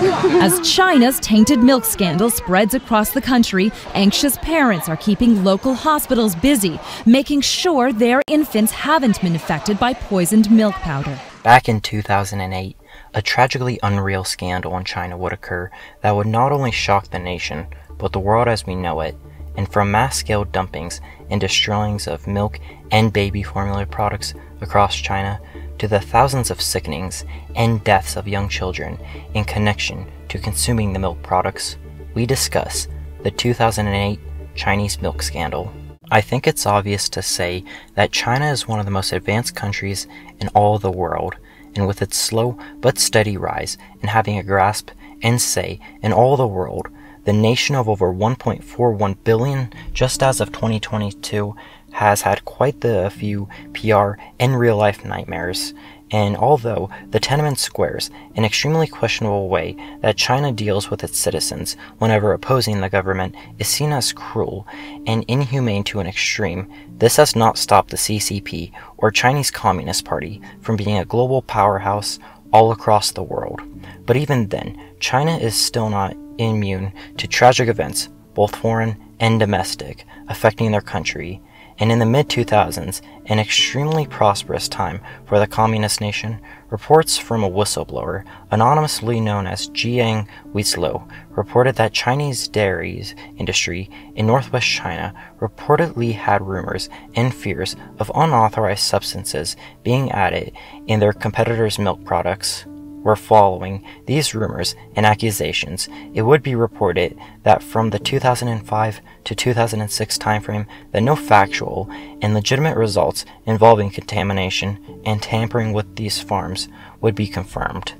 As China's tainted milk scandal spreads across the country, anxious parents are keeping local hospitals busy, making sure their infants haven't been affected by poisoned milk powder. Back in 2008, a tragically unreal scandal in China would occur that would not only shock the nation, but the world as we know it. And from mass-scale dumpings and destroyings of milk and baby formula products across China, to the thousands of sickenings and deaths of young children in connection to consuming the milk products, we discuss the 2008 Chinese milk scandal. I think it's obvious to say that China is one of the most advanced countries in all the world, and with its slow but steady rise in having a grasp and say in all the world, the nation of over 1.41 billion just as of 2022 has had quite the few PR and real-life nightmares. And although the Tiananmen Squares, an extremely questionable way that China deals with its citizens whenever opposing the government, is seen as cruel and inhumane to an extreme, this has not stopped the CCP, or Chinese Communist Party, from being a global powerhouse all across the world. But even then, China is still not immune to tragic events, both foreign and domestic, affecting their country. And in the mid-2000s, an extremely prosperous time for the communist nation, reports from a whistleblower, anonymously known as Jiang Weizluo, reported that Chinese dairy industry in northwest China reportedly had rumors and fears of unauthorized substances being added in their competitors' milk products. Were following these rumors and accusations, it would be reported that from the 2005 to 2006 timeframe that no factual and legitimate results involving contamination and tampering with these farms would be confirmed.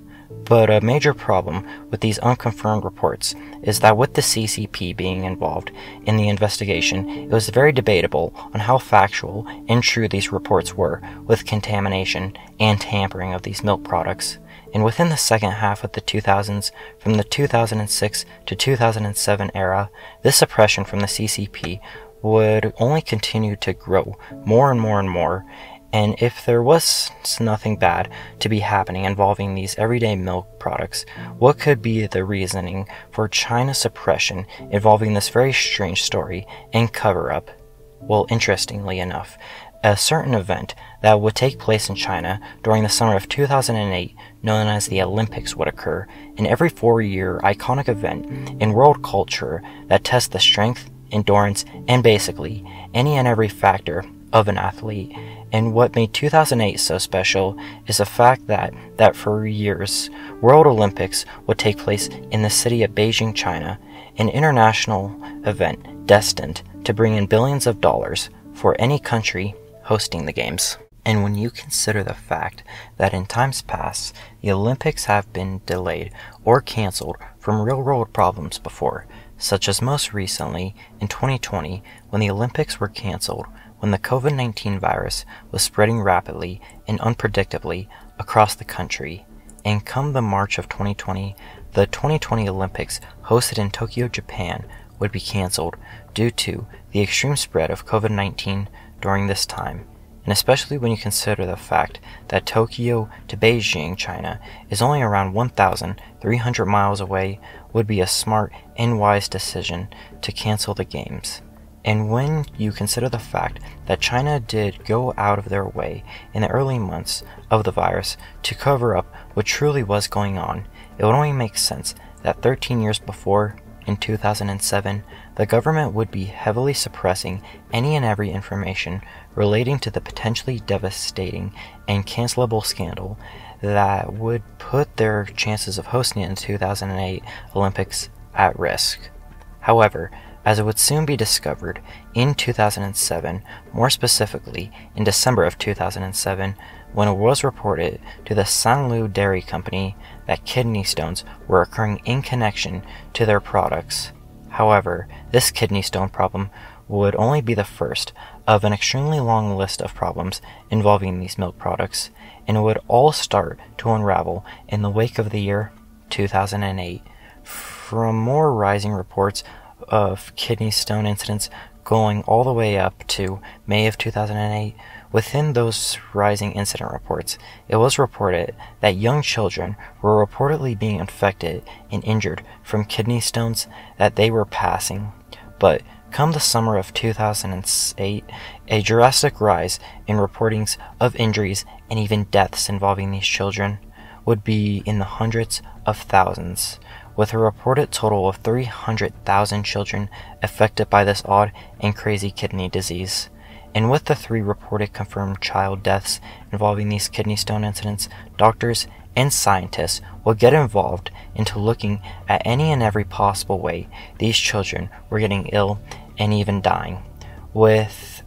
But a major problem with these unconfirmed reports is that with the CCP being involved in the investigation, it was very debatable on how factual and true these reports were with contamination and tampering of these milk products. And within the second half of the 2000s, from the 2006 to 2007 era, this oppression from the CCP would only continue to grow more and more and more. And if there was nothing bad to be happening involving these everyday milk products, what could be the reasoning for China's suppression involving this very strange story and cover-up? Well, interestingly enough, a certain event that would take place in China during the summer of 2008, known as the Olympics, would occur, an every 4-year iconic event in world culture that tests the strength, endurance, and basically any and every factor of an athlete. And what made 2008 so special is the fact that for years, World Olympics would take place in the city of Beijing, China, an international event destined to bring in billions of dollars for any country hosting the games. And when you consider the fact that in times past, the Olympics have been delayed or canceled from real-world problems before, such as most recently in 2020 when the Olympics were canceled when the COVID-19 virus was spreading rapidly and unpredictably across the country. And come the March of 2020, the 2020 Olympics hosted in Tokyo, Japan would be canceled due to the extreme spread of COVID-19 during this time. And especially when you consider the fact that Tokyo to Beijing, China, is only around 1,300 miles away, would be a smart and wise decision to cancel the games. And when you consider the fact that China did go out of their way in the early months of the virus to cover up what truly was going on, it would only make sense that 13 years before, in 2007, the government would be heavily suppressing any and every information relating to the potentially devastating and cancelable scandal that would put their chances of hosting the 2008 Olympics at risk. However, as it would soon be discovered in 2007, more specifically in December of 2007, when it was reported to the Sanlu Dairy Company that kidney stones were occurring in connection to their products. However, this kidney stone problem would only be the first of an extremely long list of problems involving these milk products, and it would all start to unravel in the wake of the year 2008. From more rising reports of kidney stone incidents going all the way up to May of 2008, Within those rising incident reports, it was reported that young children were reportedly being infected and injured from kidney stones that they were passing. But come the summer of 2008, a drastic rise in reportings of injuries and even deaths involving these children would be in the hundreds of thousands, with a reported total of 300,000 children affected by this odd and crazy kidney disease. And with the 3 reported confirmed child deaths involving these kidney stone incidents, doctors and scientists will get involved into looking at any and every possible way these children were getting ill and even dying.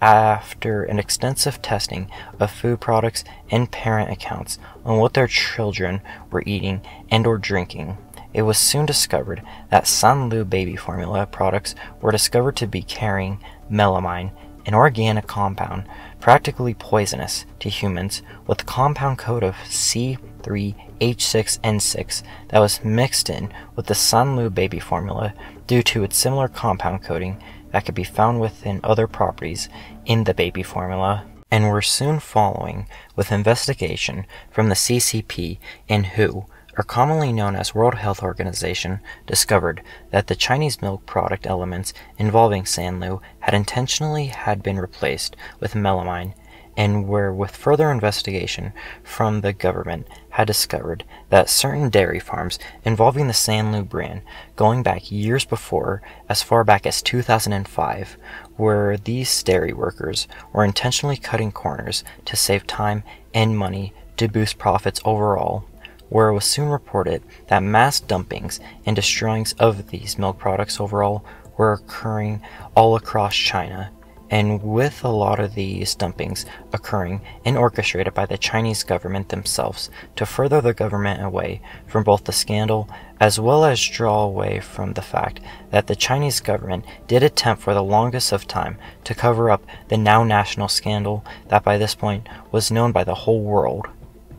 After an extensive testing of food products and parent accounts on what their children were eating and or drinking, it was soon discovered that Sanlu baby formula products were discovered to be carrying melamine, an organic compound practically poisonous to humans, with a compound code of C3H6N6 that was mixed in with the Sanlu baby formula due to its similar compound coding that could be found within other properties in the baby formula, and were soon following with investigation from the CCP and WHO, or commonly known as World Health Organization, discovered that the Chinese milk product elements involving Sanlu had been replaced with melamine, and where with further investigation from the government had discovered that certain dairy farms involving the Sanlu brand, going back years before, as far back as 2005, where these dairy workers were intentionally cutting corners to save time and money to boost profits overall, where it was soon reported that mass dumpings and destroyings of these milk products overall were occurring all across China, and with a lot of these dumpings occurring and orchestrated by the Chinese government themselves to further the government away from both the scandal as well as draw away from the fact that the Chinese government did attempt for the longest of time to cover up the now national scandal that by this point was known by the whole world.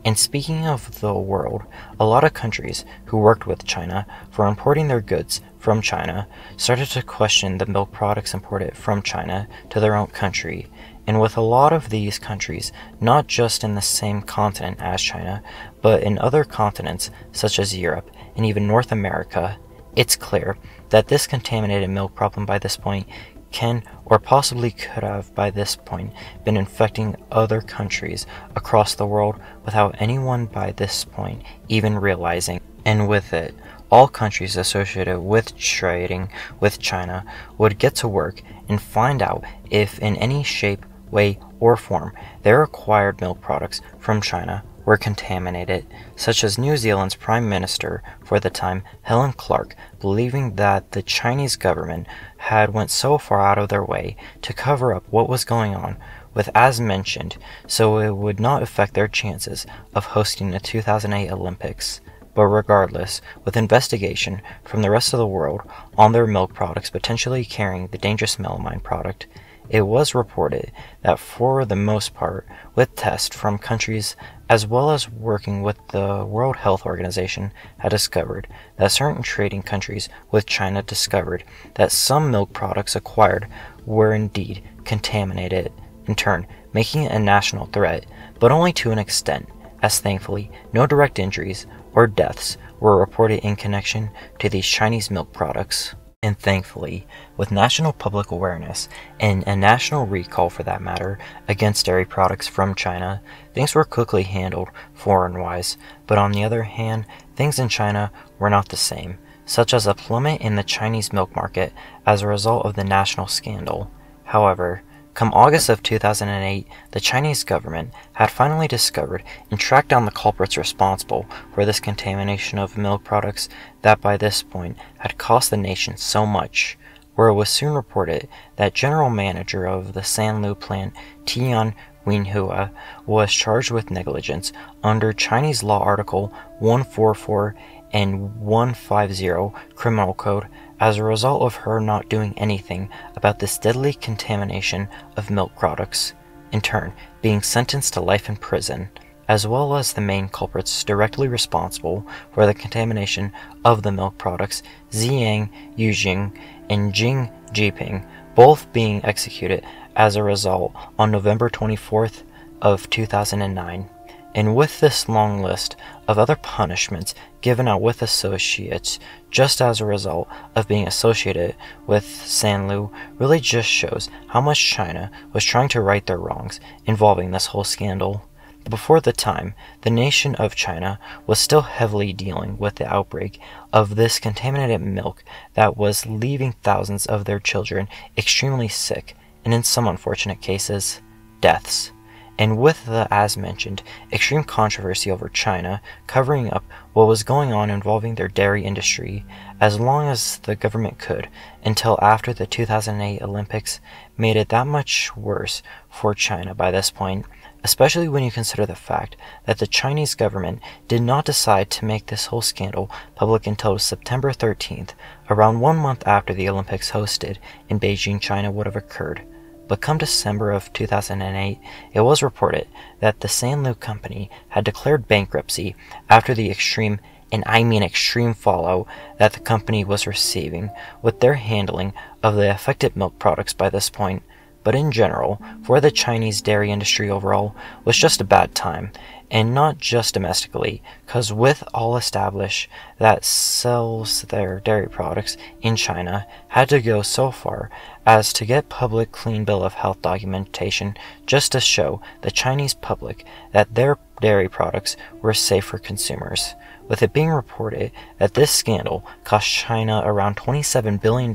And speaking of the world, a lot of countries who worked with China for importing their goods from China started to question the milk products imported from China to their own country. And with a lot of these countries, not just in the same continent as China, but in other continents such as Europe and even North America, it's clear that this contaminated milk problem by this point can or possibly could have by this point been infecting other countries across the world without anyone by this point even realizing. And with it, all countries associated with trading with China would get to work and find out if in any shape, way, or form their acquired milk products from China were contaminated, such as New Zealand's Prime Minister for the time, Helen Clark, believing that the Chinese government had went so far out of their way to cover up what was going on with, as mentioned, so it would not affect their chances of hosting the 2008 Olympics. But regardless, with investigation from the rest of the world on their milk products potentially carrying the dangerous melamine product, it was reported that for the most part, with tests from countries as well as working with the World Health Organization, had discovered that certain trading countries with China discovered that some milk products acquired were indeed contaminated, in turn making it a national threat, but only to an extent, as thankfully no direct injuries or deaths were reported in connection to these Chinese milk products. And thankfully, with national public awareness and a national recall for that matter against dairy products from China, things were quickly handled foreign-wise. But on the other hand, things in China were not the same, such as a plummet in the Chinese milk market as a result of the national scandal. However, come August of 2008, the Chinese government had finally discovered and tracked down the culprits responsible for this contamination of milk products that by this point had cost the nation so much, where it was soon reported that general manager of the Sanlu plant, Tian Wenhua, was charged with negligence under Chinese law article 144 and 150 Criminal Code as a result of her not doing anything about this deadly contamination of milk products, in turn being sentenced to life in prison, as well as the main culprits directly responsible for the contamination of the milk products, Ziyang Yujing and Jing Jiping, both being executed as a result on November 24th, of 2009. And with this long list of other punishments given out with associates just as a result of being associated with Sanlu really just shows how much China was trying to right their wrongs involving this whole scandal. Before the time, the nation of China was still heavily dealing with the outbreak of this contaminated milk that was leaving thousands of their children extremely sick, and in some unfortunate cases, deaths. And with the, as mentioned, extreme controversy over China covering up what was going on involving their dairy industry as long as the government could, until after the 2008 Olympics made it that much worse for China by this point, especially when you consider the fact that the Chinese government did not decide to make this whole scandal public until September 13th, around 1 month after the Olympics hosted in Beijing, China would have occurred. But come December of 2008, it was reported that the Sanlu company had declared bankruptcy after the extreme, and I mean extreme, fallout that the company was receiving with their handling of the affected milk products by this point. But in general, for the Chinese dairy industry overall, was just a bad time, and not just domestically, cause with all established that sells their dairy products in China had to go so far as to get public clean bill of health documentation just to show the Chinese public that their dairy products were safe for consumers, with it being reported that this scandal cost China around $27 billion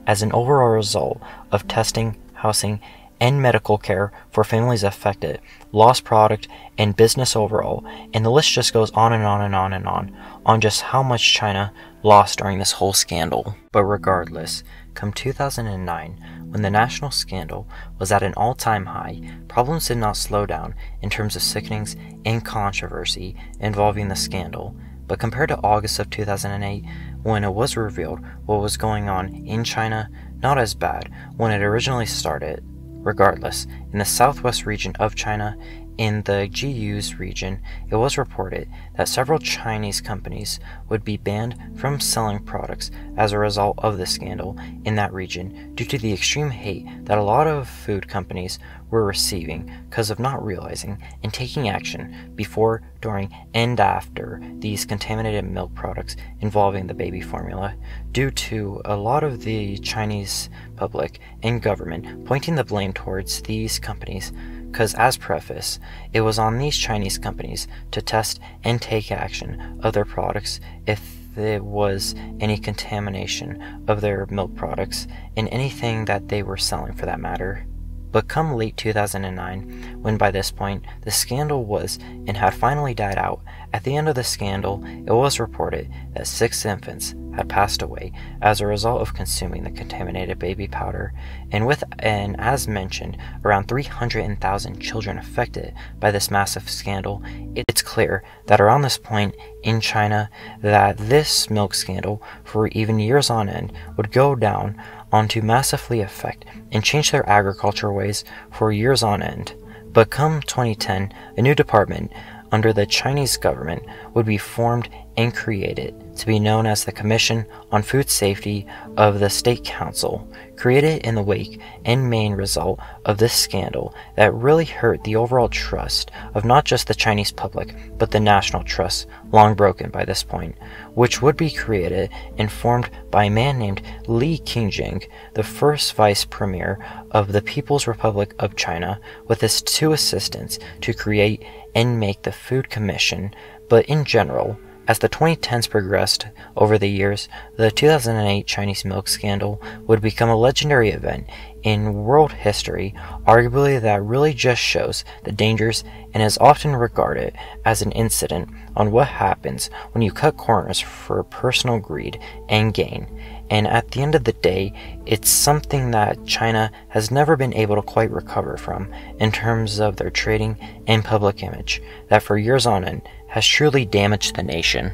as an overall result of testing, housing, and medical care for families affected, lost product, and business overall, and the list just goes on and on and on and on just how much China lost during this whole scandal. But regardless, come 2009, when the national scandal was at an all-time high, problems did not slow down in terms of sickenings and controversy involving the scandal. But compared to August of 2008, when it was revealed what was going on in China, not as bad when it originally started. Regardless, in the southwest region of China, in the Jiyu's region, it was reported that several Chinese companies would be banned from selling products as a result of the scandal in that region due to the extreme hate that a lot of food companies were receiving because of not realizing and taking action before, during, and after these contaminated milk products involving the baby formula, due to a lot of the Chinese public and government pointing the blame towards these companies, because as preface, it was on these Chinese companies to test and take action of their products if there was any contamination of their milk products in anything that they were selling for that matter. But come late 2009, when by this point the scandal was and had finally died out, at the end of the scandal it was reported that 6 infants had passed away as a result of consuming the contaminated baby powder, and as mentioned, around 300,000 children affected by this massive scandal. It's clear that around this point in China that this milk scandal for even years on end would go down on to massively affect and change their agriculture ways for years on end. But come 2010, a new department under the Chinese government would be formed and created to be known as the Commission on Food Safety of the State Council, created in the wake and main result of this scandal that really hurt the overall trust of not just the Chinese public, but the national trust, long broken by this point, which would be created and formed by a man named Li Qingjing, the first vice premier of the People's Republic of China, with his 2 assistants to create and make the Food Commission. But in general, as the 2010s progressed over the years, the 2008 Chinese milk scandal would become a legendary event in world history, arguably that really just shows the dangers and is often regarded as an incident on what happens when you cut corners for personal greed and gain. And at the end of the day, it's something that China has never been able to quite recover from in terms of their trading and public image, that for years on end has truly damaged the nation.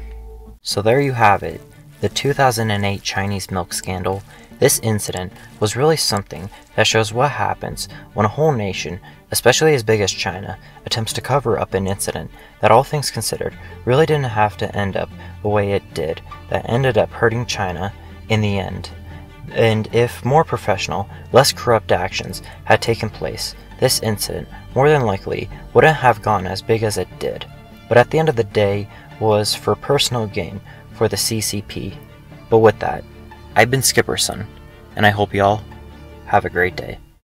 So there you have it, the 2008 Chinese milk scandal. This incident was really something that shows what happens when a whole nation, especially as big as China, attempts to cover up an incident that, all things considered, really didn't have to end up the way it did, that ended up hurting China in the end. And if more professional, less corrupt actions had taken place, this incident more than likely wouldn't have gone as big as it did, but at the end of the day was for personal gain for the CCP. But with that, I've been Skipperson, and I hope y'all have a great day.